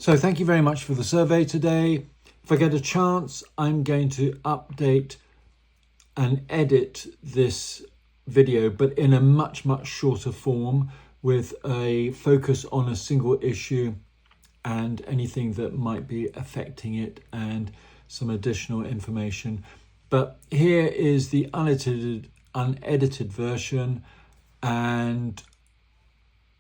So thank you very much for the survey today. If I get a chance, I'm going to update and edit this video, but in a much shorter form with a focus on a single issue and anything that might be affecting it and some additional information. But here is the unedited version, and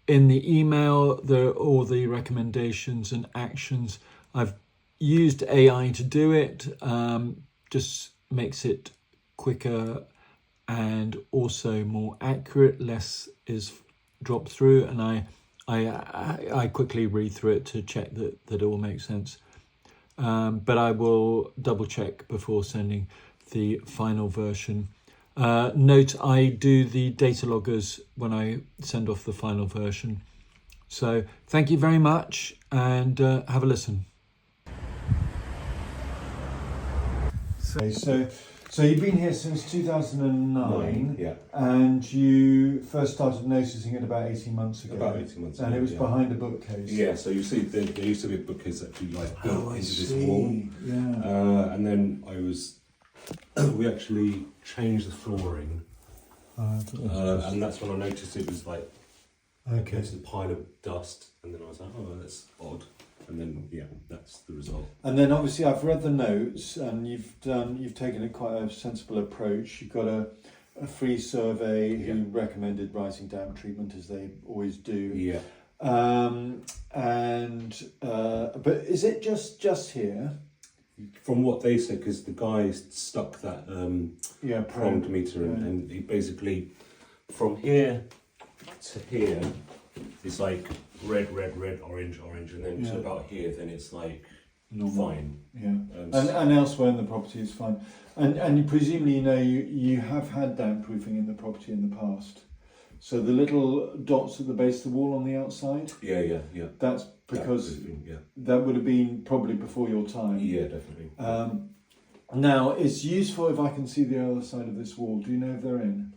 in the email there are all the recommendations and actions. I've used AI to do it, just makes it quicker and also more accurate. Less is dropped through, and I quickly read through it to check that it all makes sense. But I will double check before sending the final version. Note, I do the data loggers when I send off the final version. So thank you very much, and have a listen. So you've been here since 2009, yeah. And you first started noticing it about 18 months ago. About 18 months ago, and it was yeah. behind a bookcase. Yeah, so you see, there used to be a bookcase actually built into this wall. Yeah. And then we actually changed the flooring. And that's when I noticed it was like, there's a pile of dust, and then I was like, oh, that's odd. And then, yeah, that's the result. And then obviously I've read the notes, and you've taken a quite a sensible approach. You've got a free survey who recommended rising damp treatment, as they always do. Yeah. But is it just here? From what they said, because the guy stuck that pronged meter in, and he basically, from here to here, it's like red, orange, and then to about here, then it's like fine. Yeah. And elsewhere in the property is fine. And you presumably you have had damp proofing in the property in the past. So the little dots at the base of the wall on the outside. Yeah. That's because that would have been probably before your time. Yeah, definitely. Now it's useful if I can see the other side of this wall. Do you know if they're in?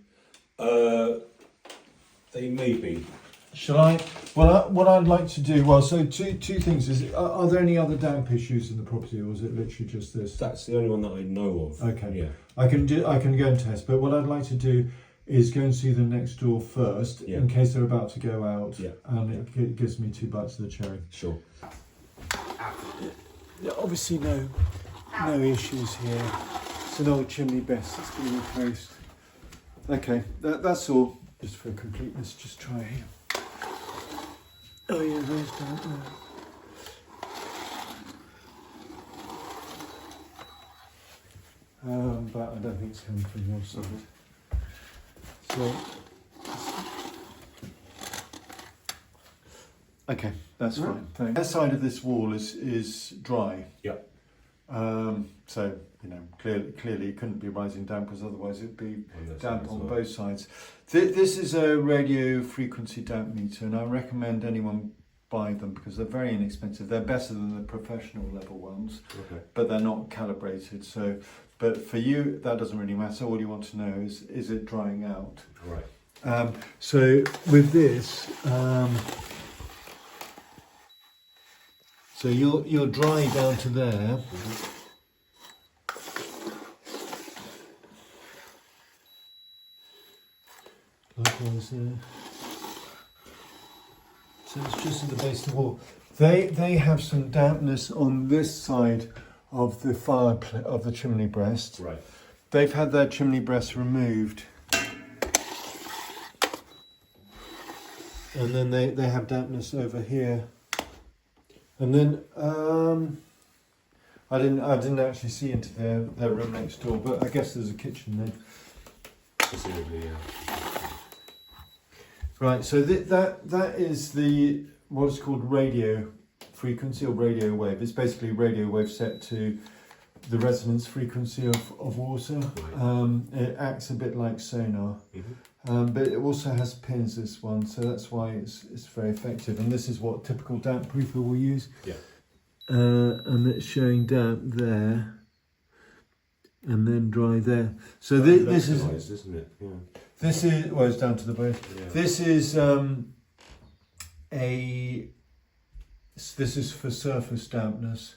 They may be. Shall I? Well, what I'd like to do. Well, so two things is: are there any other damp issues in the property, or is it literally just this? That's the only one that I know of. Okay. Yeah. I can go and test, but what I'd like to do is go and see the next door first, in case they're about to go out, and it gives me 2 bites of the cherry. Sure. Obviously, no issues here. It's an old chimney breast that's been replaced. Okay, that's all. Just for completeness, just try here. Oh yeah, there's damp there. But I don't think it's coming from your side. So, okay, that's fine. Thanks. That side of this wall is dry. Yep. So clearly it couldn't be rising damp, because otherwise it'd be damp on both sides. This is a radio frequency damp meter, and I recommend anyone buy them because they're very inexpensive. They're better than the professional level ones, but they're not calibrated. So, but for you, that doesn't really matter. All you want to know is it drying out. Right. So with this, so you're dry down to there. Likewise there. So it's just at the base of the wall. They have some dampness on this side of the of the chimney breast. Right. They've had their chimney breast removed, and then they have dampness over here. And then I didn't actually see into their room next door, but I guess there's a kitchen there. Presumably, yeah. Right, so that is what is called radio frequency or radio wave. It's basically radio wave set to the resonance frequency of water. It acts a bit like sonar, but it also has pins, this one, so that's why it's very effective. And this is what typical damp proofer will use. Yeah. And it's showing damp there, and then dry there. So this is, isn't it? Yeah. This is, well, it's down to the bone. Yeah. This is This is for surface dampness,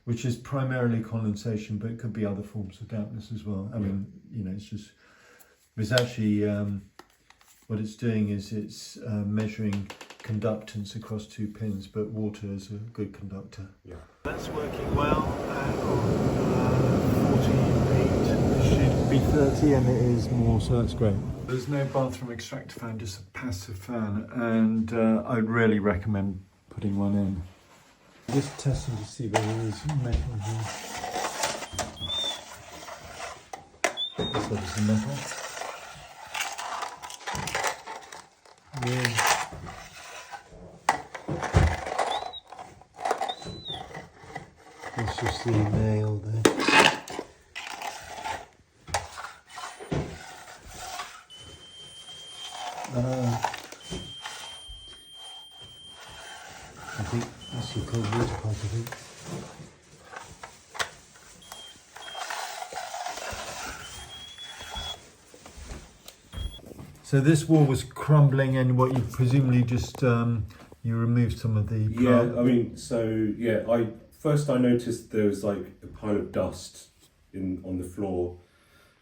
which is primarily condensation, but it could be other forms of dampness as well. I mean, you know, it's actually, what it's doing is it's measuring conductance across 2 pins, but water is a good conductor. Yeah. That's working well at 48. It should be 30 and it is more, so that's great. There's no bathroom extractor fan, just a passive fan, and I'd really recommend putting one in. Just testing to see whether there's metal here. Looks like it's metal. Yeah. Let's just see a nail there. I think that's your cold water pipe, I think. So this wall was crumbling, and what you presumably just you removed some of the. Yeah, I mean, so yeah, I noticed there was like a pile of dust on the floor,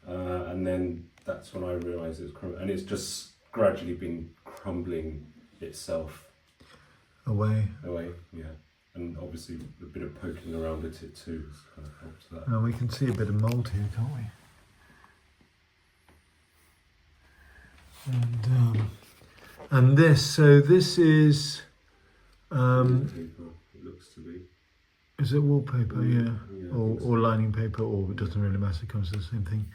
and then that's when I realised it was crumbling, and it's just gradually been crumbling itself Away, yeah, and obviously a bit of poking around at it too kind of helps that. now we can see a bit of mould here, can't we? And this, so this is Wallpaper, it looks to be. is it wallpaper? Yeah, or lining paper, or it doesn't really matter, it comes to the same thing.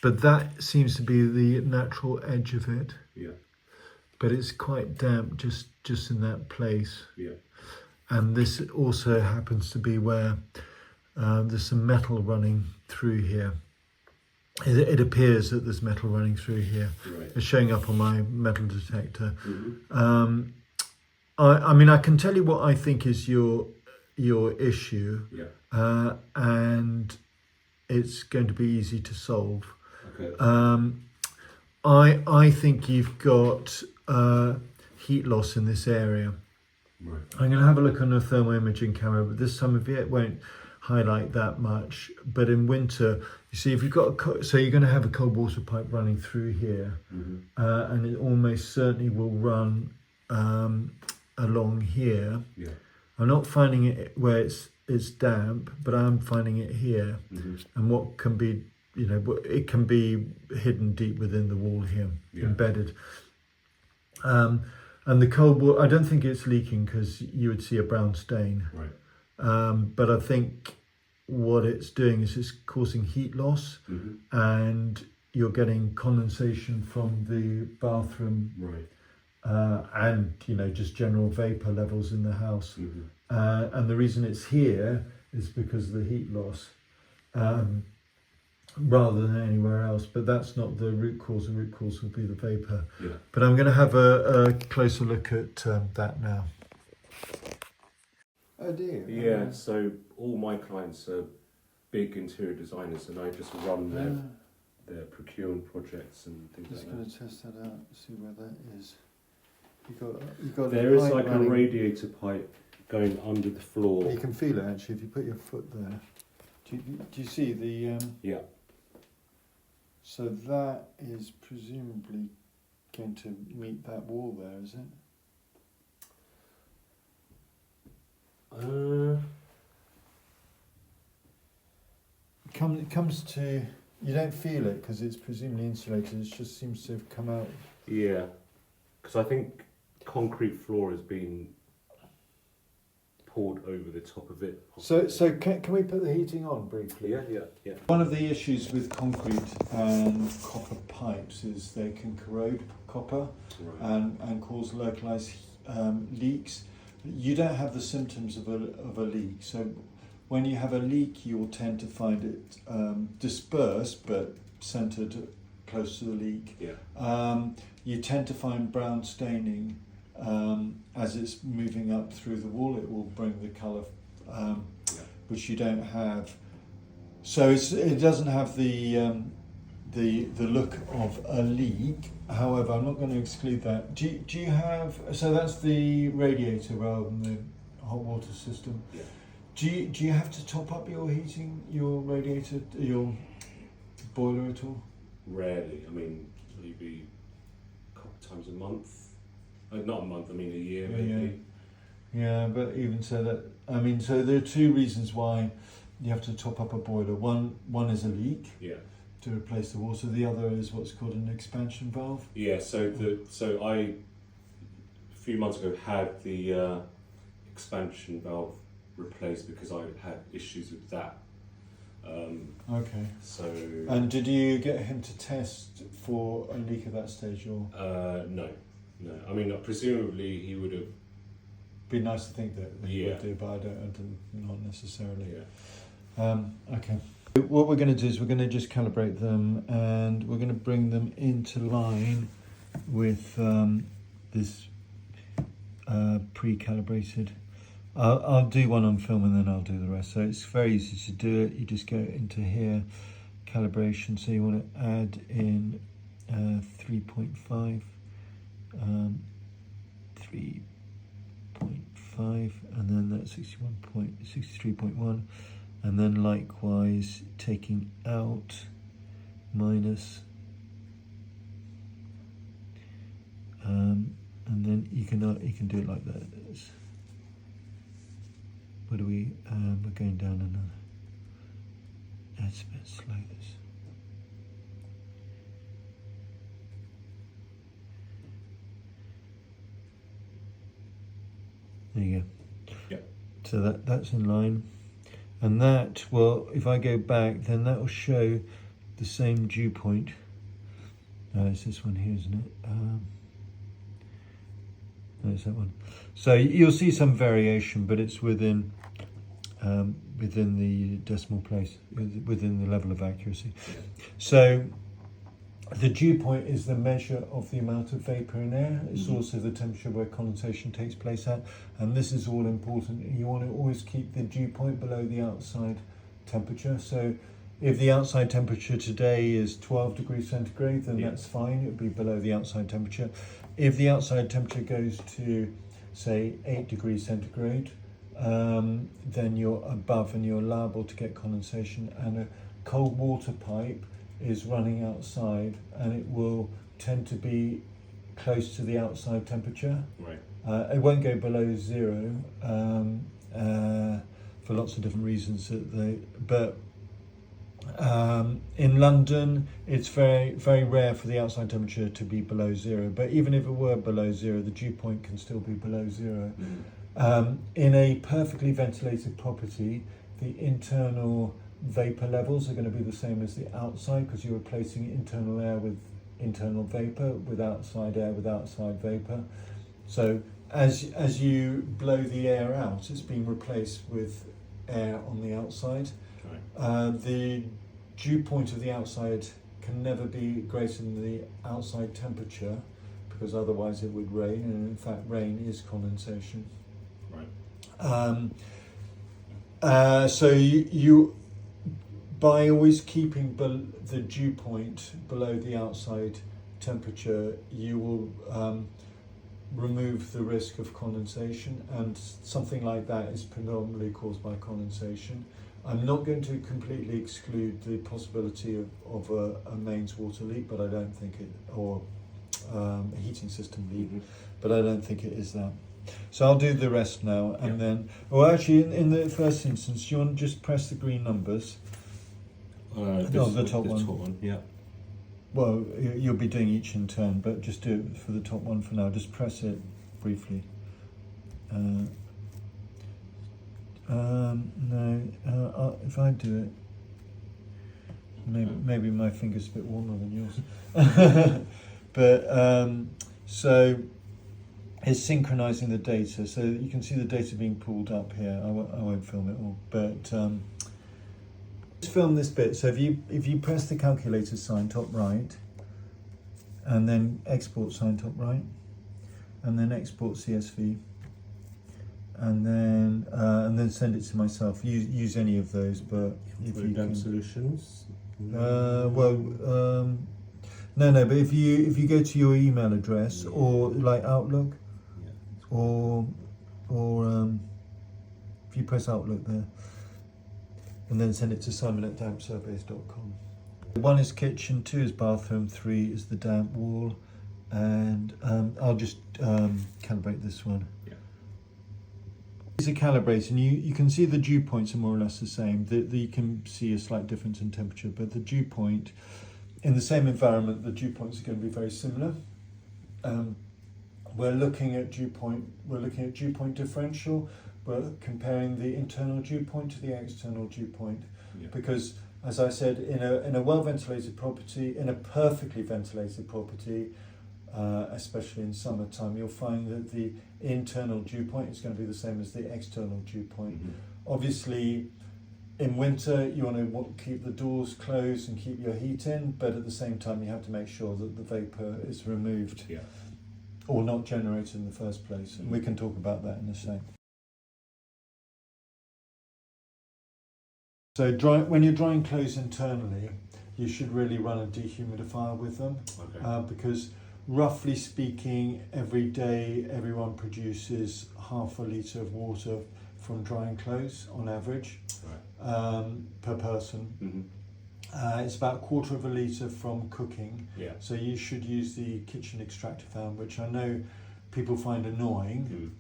But that seems to be the natural edge of it. Yeah. But it's quite damp just in that place. Yeah. And this also happens to be where there's some metal running through here. It appears that there's metal running through here. Right. It's showing up on my metal detector. Mm-hmm. I mean, I can tell you what I think is your issue. Yeah. And it's going to be easy to solve. Okay. I think you've got heat loss in this area. Right. I'm going to have a look on a thermal imaging camera, but this time of year it won't highlight that much. But in winter, you see, if you've got so you're going to have a cold water pipe running through here, and it almost certainly will run along here. Yeah. I'm not finding it where it's damp, but I'm finding it here, and what can be, you know, it can be hidden deep within the wall here, embedded. And the cold water, I don't think it's leaking because you would see a brown stain. Right. But I think what it's doing is it's causing heat loss, and you're getting condensation from the bathroom. Right. And, you know, just general vapour levels in the house. And the reason it's here is because of the heat loss. Rather than anywhere else, but that's not the root cause. The root cause will be the vapour. Yeah. But I'm going to have a closer look at that now. Oh dear. Yeah, so all my clients are big interior designers, and I just run their procurement projects and things like that. Just going to test that out, see where that is. You got there is like running. A radiator pipe going under the floor. You can feel it actually if you put your foot there. Do you see the? Yeah. So that is presumably going to meet that wall there, is it? It comes to, you don't feel it because it's presumably insulated. It just seems to have come out. Yeah, because I think concrete floor has been poured over the top of it. So can we put the heating on briefly? Yeah. One of the issues with concrete and copper pipes is they can corrode copper, and cause localized leaks. You don't have the symptoms of a leak. So when you have a leak, you'll tend to find it dispersed but centered close to the leak. Yeah. You tend to find brown staining. As it's moving up through the wall, it will bring the colour, which you don't have. So it doesn't have the look of a leak. However, I'm not going to exclude that. Do you have? So that's the radiator rather than hot water system. Yeah. Do you have to top up your heating, your radiator, your boiler at all? Rarely. I mean, maybe a couple of times a month. Not a month. I mean a year maybe. Yeah, but even so, so there are two reasons why you have to top up a boiler. One is a leak. Yeah. To replace the water. The other is what's called an expansion valve. Yeah. So I a few months ago had the expansion valve replaced because I had issues with that. Okay. So. And did you get him to test for a leak at that stage, or? No. I mean, presumably he would have. Be nice to think that he would do, but I don't not necessarily. Yeah. Okay. What we're going to do is we're going to just calibrate them, and we're going to bring them into line with this pre-calibrated. I'll do one on film and then I'll do the rest. So it's very easy to do it. You just go into here, calibration. So you want to add in 3.5, 3.5, and then that's 63.1, and then likewise taking out minus, and then you can do it like that. What do we? We're going down another. That's a bit slow. This. There you go. Yeah. So that's in line, and that, well, if I go back, then that will show the same dew point. It's this one here, isn't it? No, it's that one. So you'll see some variation, but it's within the decimal place, within the level of accuracy. So the dew point is the measure of the amount of vapour in air. It's also the temperature where condensation takes place at, and this is all important. You want to always keep the dew point below the outside temperature. So if the outside temperature today is 12 degrees centigrade, then that's fine. It would be below the outside temperature. If the outside temperature goes to, say, 8 degrees centigrade, then you're above and you're liable to get condensation. And a cold water pipe is running outside, and it will tend to be close to the outside temperature. Right. It won't go below zero for lots of different reasons. In London, it's very, very rare for the outside temperature to be below zero. But even if it were below zero, the dew point can still be below zero. In a perfectly ventilated property, the internal vapour levels are going to be the same as the outside, because you're replacing internal air with internal vapour, with outside air with outside vapour. So as you blow the air out, it's being replaced with air on the outside. The dew point of the outside can never be greater than the outside temperature, because otherwise it would rain, and in fact rain is condensation. Right. So you by always keeping the dew point below the outside temperature, you will remove the risk of condensation, and something like that is predominantly caused by condensation. I'm not going to completely exclude the possibility of a mains water leak, but I don't think it, or a heating system leak, but I don't think it is that. So I'll do the rest now, and then, well, actually, in the first instance, you want to just press the green numbers. The top one. Yeah. Well, you'll be doing each in turn, but just do it for the top one for now. Just press it briefly. No, if I do it, maybe my finger's a bit warmer than yours. But so it's synchronizing the data, so you can see the data being pulled up here. I won't film it all, but let's film this bit. So if you press the calculator sign top right, and then export sign top right, and then export CSV, and then send it to myself. Use any of those, but if you can solutions. no. But if you go to your email address, or like Outlook, or If you press Outlook there, and then send it to simon@dampsurveys.com. 1 is kitchen, 2 is bathroom, 3 is the damp wall, and I'll just calibrate this one. Yeah. These are calibrated, and you can see the dew points are more or less the same. You can see a slight difference in temperature, but the dew point, in the same environment, the dew points are going to be very similar. We're looking at dew point differential. We're comparing the internal dew point to the external dew point, because, as I said, in a well-ventilated property, in a perfectly ventilated property, especially in summertime, you'll find that the internal dew point is going to be the same as the external dew point. Obviously, in winter, you want to keep the doors closed and keep your heat in, but at the same time, you have to make sure that the vapour is removed or not generated in the first place. And we can talk about that in a sec. So when you're drying clothes internally, you should really run a dehumidifier with them, because roughly speaking, every day everyone produces half a litre of water from drying clothes on average, per person. It's about a quarter of a litre from cooking, so you should use the kitchen extractor fan, which I know people find annoying,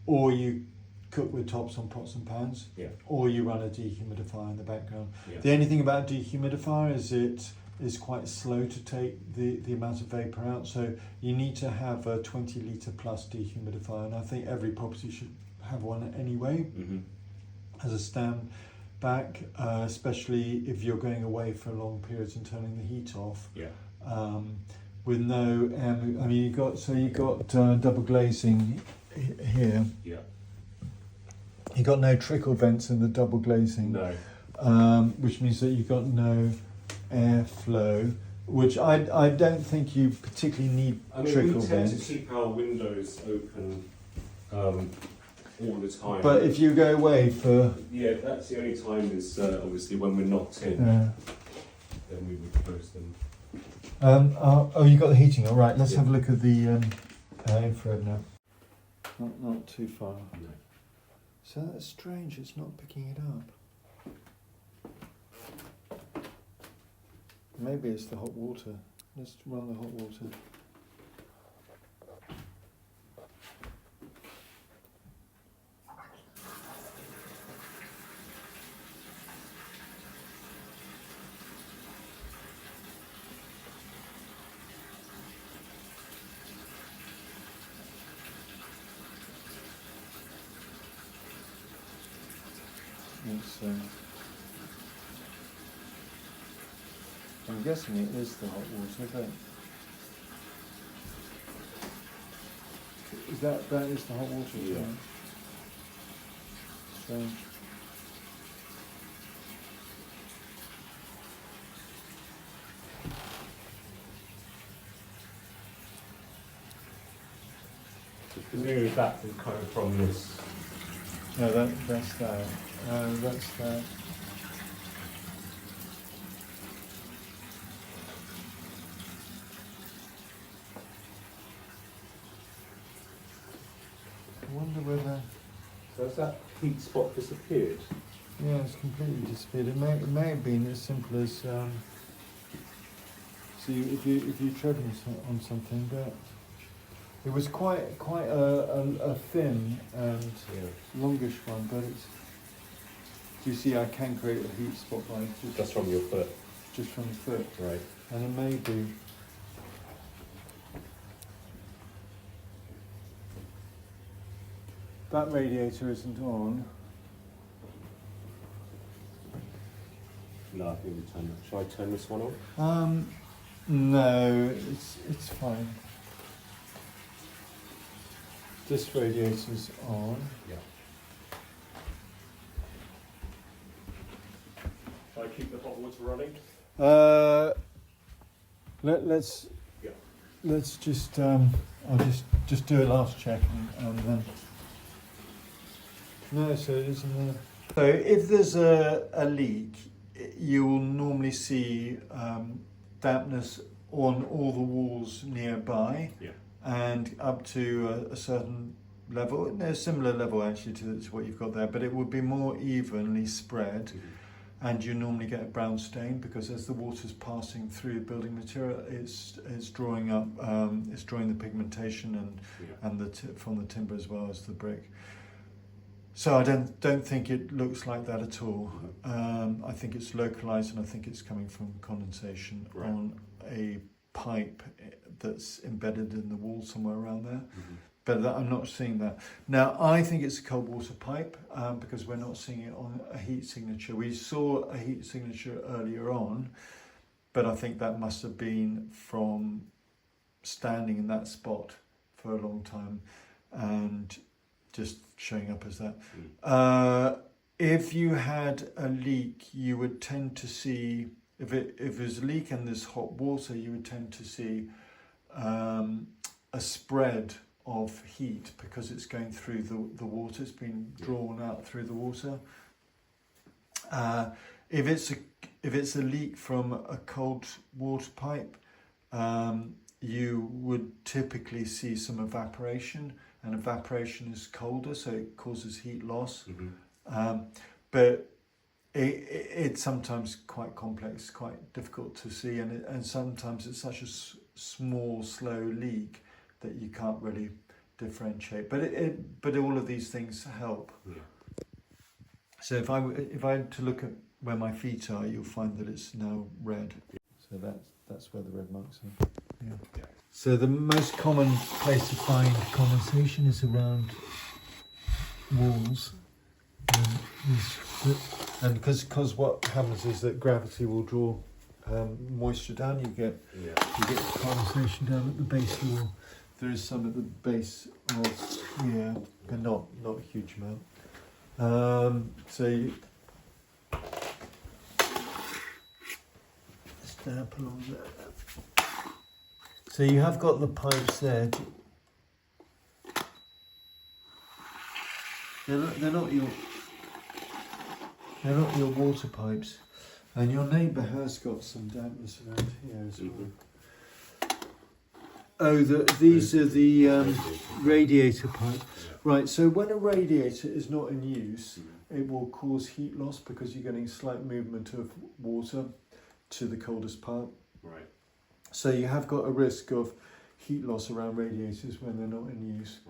or you cook with tops on pots and pans, or you run a dehumidifier in the background. The only thing about a dehumidifier is it is quite slow to take the amount of vapour out, so you need to have a 20 litre plus dehumidifier, and I think every property should have one anyway, as a stand back, especially if you're going away for long periods and turning the heat off. With no, I mean, you got double glazing here. You got no trickle vents in the double glazing. No. Which means that you've got no airflow, which I don't think you particularly need trickle vents. We tend to keep our windows open all the time. But if you go away for... that's the only time is obviously when we're not in. Then we would close them. Oh, you got the heating. All right, let's have a look at the infrared now. Not too far. No. So that's strange, it's not picking it up. Maybe it's the hot water. Let's run the hot water. I'm guessing it is the hot water, but is that is the hot water? Yeah. Strange. Presumably that is coming from this. No, that's that. That's that. I wonder whether... So has that heat spot disappeared? Yeah, it's completely disappeared. It may have been as simple as... so if you tread on something, but... It was quite a thin and longish one, but it's... You see, I can create a heat spot by just from your foot. Just from the foot, right? And it may be. That radiator isn't on. No, I think we turn that. Shall I turn this one on? No, it's fine. This radiator's on. Yeah. Shall I keep the hot water running? Let's just I'll just do a last check and then. No, so it isn't there. So if there's a leak, you will normally see dampness on all the walls nearby, and up to a certain level. No, similar level actually to what you've got there, but it would be more evenly spread. And you normally get a brown stain because as the water's passing through building material, it's drawing up, it's drawing the pigmentation and from the timber as well as the brick. So I don't think it looks like that at all. I think it's localized, and I think it's coming from condensation on a pipe that's embedded in the wall somewhere around there. But I'm not seeing that. Now, I think it's a cold water pipe because we're not seeing it on a heat signature. We saw a heat signature earlier on, but I think that must have been from standing in that spot for a long time and just showing up as that. If you had a leak, you would tend to see, if there's a leak and there's hot water, you would tend to see a spread of heat because it's going through the water, it's being drawn out through the water. If it's a leak from a cold water pipe, you would typically see some evaporation, and evaporation is colder, so it causes heat loss. But it's sometimes quite complex, quite difficult to see, and sometimes it's such a small, slow leak that you can't really differentiate. But all of these things help. So if I had to look at where my feet are, you'll find that it's now red. So that's where the red marks are. So the most common place to find condensation is around walls. And because what happens is that gravity will draw moisture down, you get condensation down at the base of the wall. There is some at the base of here, but not a huge amount. Stamp along there. So you have got the pipes there. They're not your water pipes, and your neighbour has got some dampness around here as well. Oh, these are the radiator pipe. Right, so when a radiator is not in use, it will cause heat loss because you're getting slight movement of water to the coldest part. Right. So you have got a risk of heat loss around radiators when they're not in use.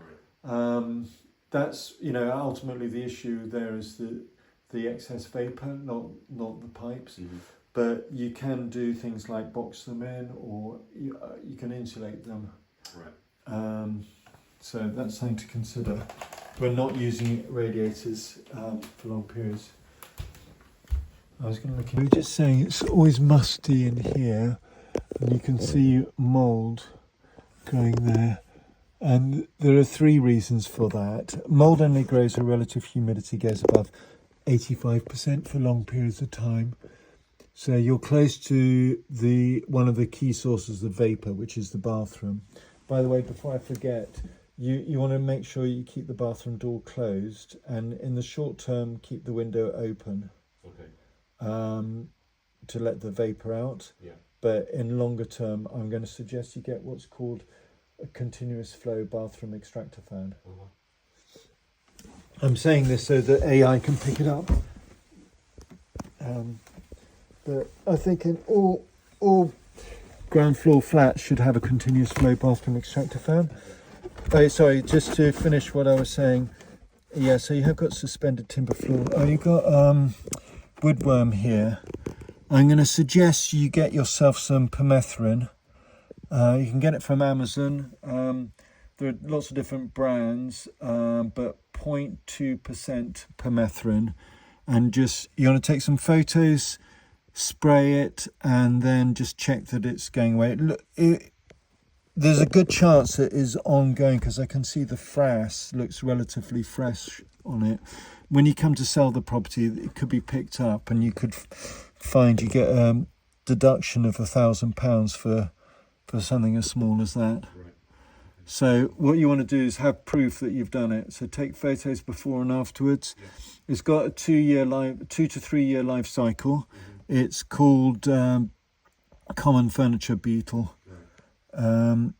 Right. That's, ultimately the issue there is the excess vapour, not the pipes. But you can do things like box them in, or you can insulate them. Right. So that's something to consider. We're not using radiators for long periods. I was going to look. We're just saying it's always musty in here, and you can see mould going there. And there are three reasons for that. Mould only grows where relative humidity goes above 85% for long periods of time. So you're close to one of the key sources of vapour, which is the bathroom. By the way, before I forget, you want to make sure you keep the bathroom door closed, and in the short term, keep the window open. Okay. To let the vapour out. Yeah. But in longer term, I'm going to suggest you get what's called a continuous flow bathroom extractor fan. I'm saying this so that AI can pick it up. But I think in all ground floor flats should have a continuous flow bathroom extractor fan. Sorry, just to finish what I was saying. Yeah, so you have got suspended timber floor. You've got woodworm here. I'm going to suggest you get yourself some permethrin. You can get it from Amazon. There are lots of different brands, but 0.2% permethrin. And you want to take some photos, spray it, and then just check that it's going away. There's a good chance it is ongoing because I can see the frass looks relatively fresh on it. When you come to sell the property, it could be picked up, and you could find you get a deduction of £1,000 for something as small as that. Right. So what you want to do is have proof that you've done it. So take photos before and afterwards. Yeah. It's got a 2 to 3 year life cycle. It's called common furniture beetle. Right.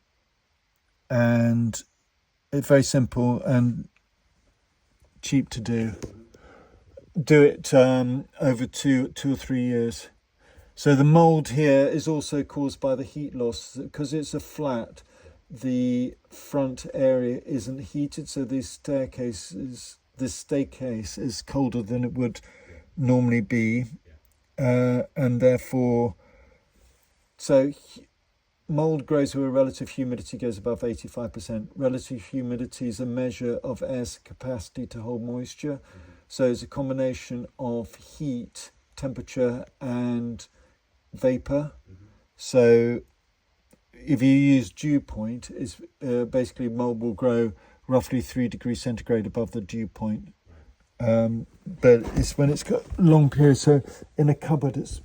And it's very simple and cheap to do. Do it over two or 3 years. So the mold here is also caused by the heat loss because it's a flat. The front area isn't heated, so this staircase is colder than it would normally be, and therefore, so mold grows where relative humidity goes above 85%. Relative humidity is a measure of air's capacity to hold moisture. So it's a combination of heat, temperature, and vapour. So if you use dew point, it's basically mold will grow roughly 3 degrees centigrade above the dew point. But it's when it's got long periods. So in a cupboard, it's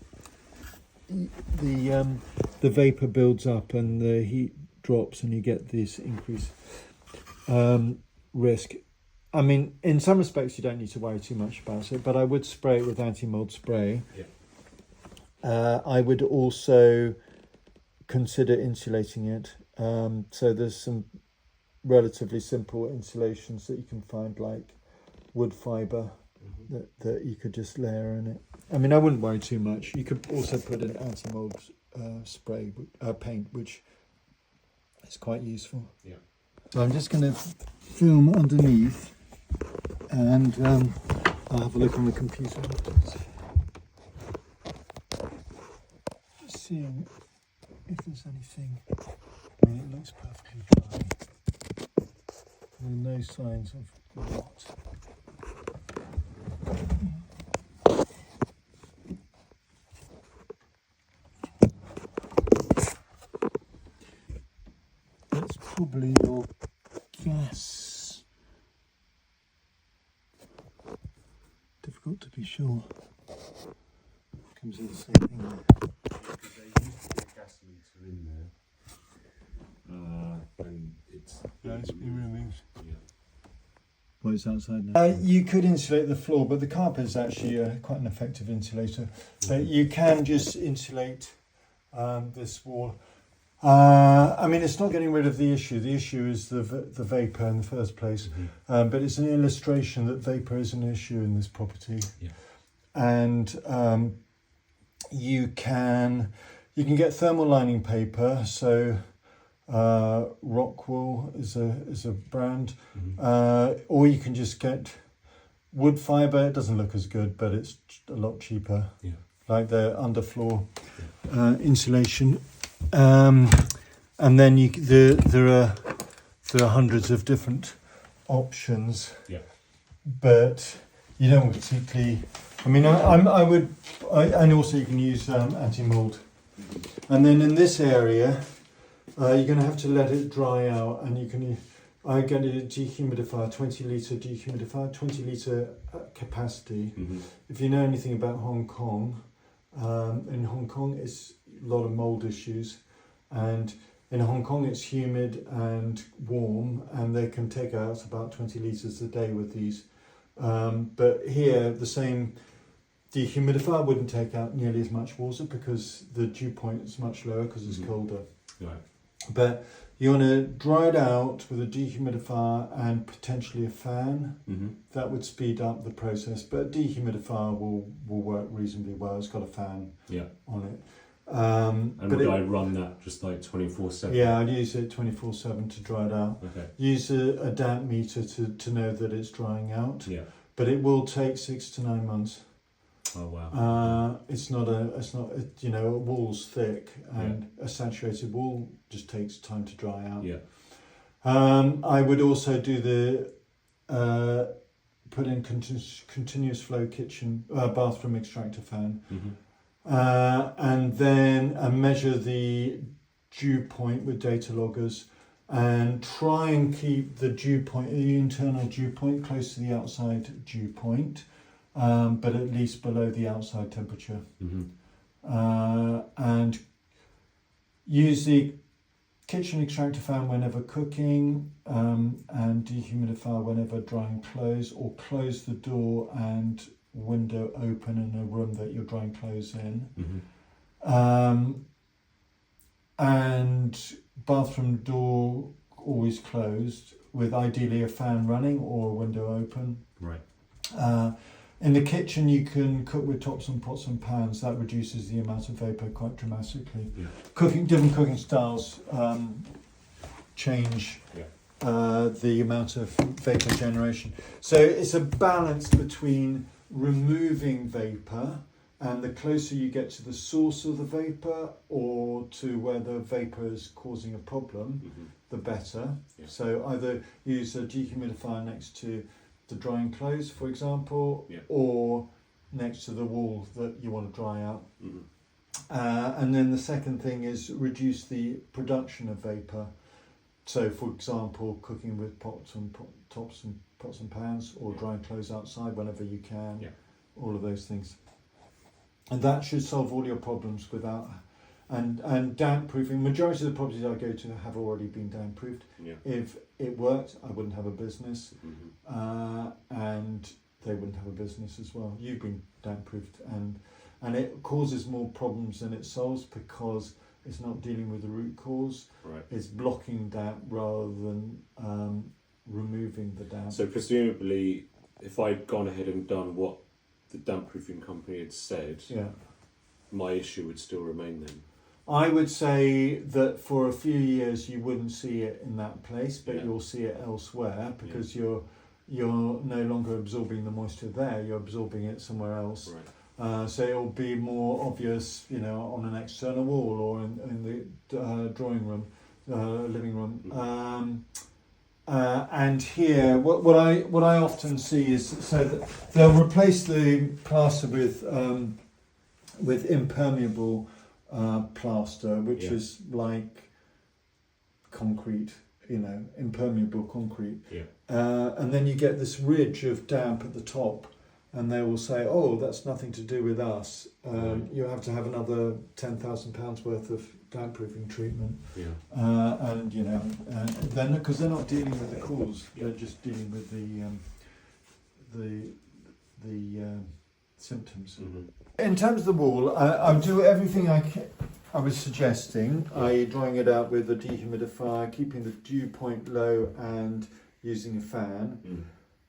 the vapour builds up and the heat drops, and you get this increased risk. I mean, in some respects, you don't need to worry too much about it, but I would spray it with anti-mold spray. I would also consider insulating it. So there's some relatively simple insulations that you can find, like wood fibre, that you could just layer in it. I mean, I wouldn't worry too much. You could also put an anti-mold spray paint, which is quite useful. Yeah. So I'm just going to film underneath, and I'll have a look on the computer afterwards. Just seeing if there's anything. I mean, it looks perfectly dry. There are no signs of rot. That's probably your gas. Difficult to be sure. Comes in the same thing there. There used to be a gas meter in there, and it's been removed. Yeah. Well, it's outside now. You could insulate the floor, but the carpet is actually quite an effective insulator. But you can just insulate this wall. I mean, it's not getting rid of the issue. The issue is the vapour in the first place. But it's an illustration that vapour is an issue in this property. Yeah. And you can get thermal lining paper. So Rockwool is a brand, or you can just get wood fibre. It doesn't look as good, but it's a lot cheaper. Yeah. Like the underfloor insulation, and then there are hundreds of different options. Yeah. But you don't particularly. I mean, I would, and also you can use anti-mold, and then in this area. You're going to have to let it dry out, and I get a dehumidifier, 20 litre dehumidifier, 20 litre capacity. If you know anything about Hong Kong, in Hong Kong it's a lot of mould issues, and in Hong Kong it's humid and warm, and they can take out about 20 litres a day with these. But here the same dehumidifier wouldn't take out nearly as much water because the dew point is much lower because it's colder. Right. But you want to dry it out with a dehumidifier and potentially a fan. That would speed up the process. But a dehumidifier will work reasonably well. It's got a fan on it. And would I run that just like 24/7? Yeah, I'd use it 24/7 to dry it out. Okay. Use a damp meter to know that it's drying out. Yeah. But it will take 6 to 9 months. Oh wow! A wool's thick, and a saturated wool just takes time to dry out. Yeah. I would also do put in continuous flow bathroom extractor fan, and then measure the dew point with data loggers, and try and keep the internal dew point close to the outside dew point. But at least below the outside temperature. And use the kitchen extractor fan whenever cooking, and dehumidifier whenever drying clothes, or close the door and window open in a room that you're drying clothes in. And bathroom door always closed, with ideally a fan running or a window open. Right. In the kitchen, you can cook with tops and pots and pans. That reduces the amount of vapour quite dramatically. Yeah. Different cooking styles change the amount of vapour generation. So it's a balance between removing vapour, and the closer you get to the source of the vapour or to where the vapour is causing a problem, the better. Yeah. So either use a dehumidifier next to the drying clothes, for example, or next to the wall that you want to dry out. And then the second thing is reduce the production of vapour. So, for example, cooking with tops and pots and pans, or drying clothes outside whenever you can. Yeah. All of those things, and that should solve all your problems without. And damp proofing. Majority of the properties I go to have already been damp proofed. Yeah. If it worked, I wouldn't have a business, and they wouldn't have a business as well. You've been damp proofed, and it causes more problems than it solves because it's not dealing with the root cause. Right. It's blocking damp rather than removing the damp. So presumably, if I'd gone ahead and done what the damp proofing company had said, my issue would still remain then. I would say that for a few years you wouldn't see it in that place, but you'll see it elsewhere because you're no longer absorbing the moisture there. You're absorbing it somewhere else. Right. So it'll be more obvious, on an external wall or in the drawing room, living room. And here, what I often see is so that they'll replace the plaster with impermeable plaster, which is like concrete, impermeable concrete. Yeah. And then you get this ridge of damp at the top, and they will say, "Oh, that's nothing to do with us. You have to have another £10,000 worth of damp proofing treatment." Yeah. And then because they're not dealing with the cause, they're just dealing with the symptoms. In terms of the wall, I'll do everything I was suggesting, i.e. drying it out with a dehumidifier, keeping the dew point low and using a fan.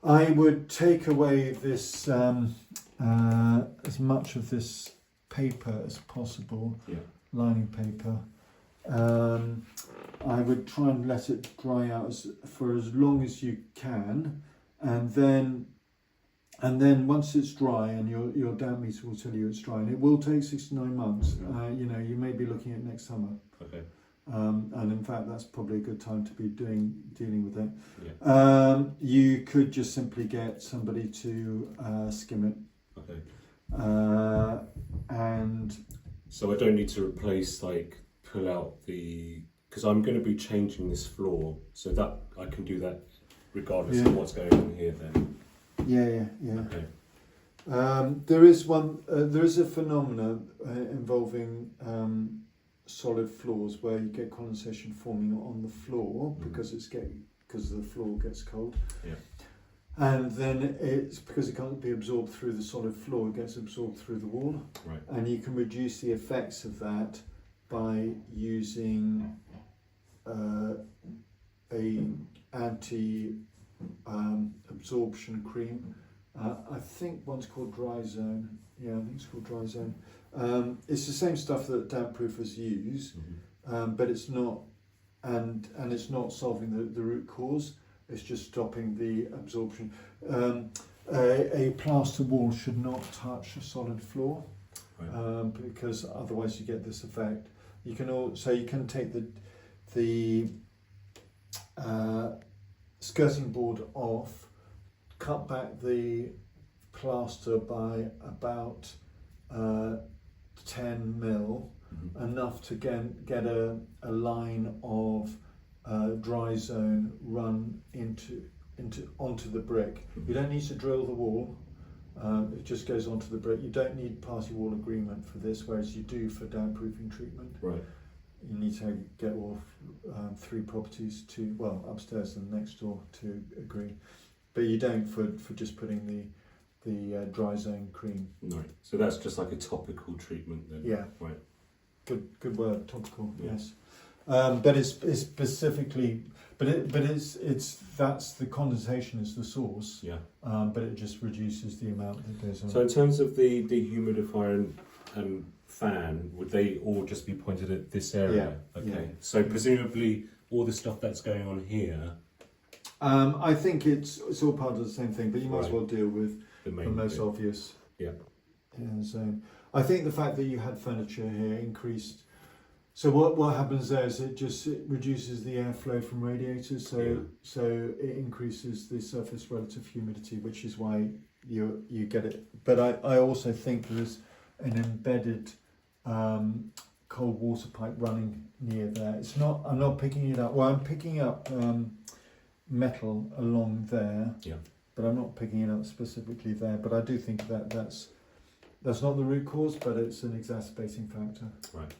I would take away this as much of this paper as possible, lining paper. I would try and let it dry out for as long as you can, and then once it's dry, and your damp meter will tell you it's dry, and it will take 6 to 9 months. You may be looking at next summer. Okay. And in fact, that's probably a good time to be dealing with it. You could just simply get somebody to skim it. Okay. And so I don't need to replace, pull out because I'm going to be changing this floor, so that I can do that regardless of what's going on here then. Yeah. Okay. There is a phenomena involving solid floors where you get condensation forming on the floor because the floor gets cold. Yeah. And then it's because it can't be absorbed through the solid floor, it gets absorbed through the wall. Right. And you can reduce the effects of that by using a anti absorption cream. I think one's called Dry Zone. Yeah, I think it's called Dry Zone. It's the same stuff that damp proofers use, but it's not, and it's not solving the root cause. It's just stopping the absorption. A plaster wall should not touch a solid floor, because otherwise you get this effect. You can take the skirting board off, cut back the plaster by about 10 mil, enough to get a line of dry zone run onto the brick. You don't need to drill the wall. It just goes onto the brick. You don't need party wall agreement for this, whereas you do for damp proofing treatment. Right. You need to get all 3 properties upstairs and next door to agree, but you don't for just putting the dry zone cream. Right. So that's just like a topical treatment then. Yeah. Right. Good word, topical. Yeah. Yes. But it's specifically, it's that's the condensation is the source. Yeah. But it just reduces the amount that goes on. So in terms of the dehumidifier and fan, would they all just be pointed at this area? Yeah. Okay. Yeah. So presumably all the stuff that's going on here. I think it's all part of the same thing, but you might as Right. well deal with The the main most bit. obvious. Yeah. So I think the fact that you had furniture here increased. So what happens there is it reduces the airflow from radiators, so it increases the surface relative humidity, which is why you get it. But I also think there's an embedded cold water pipe running near there. It's not. I'm not picking it up. Well, I'm picking up metal along there. Yeah. But I'm not picking it up specifically there. But I do think that that's not the root cause, but it's an exacerbating factor. Right.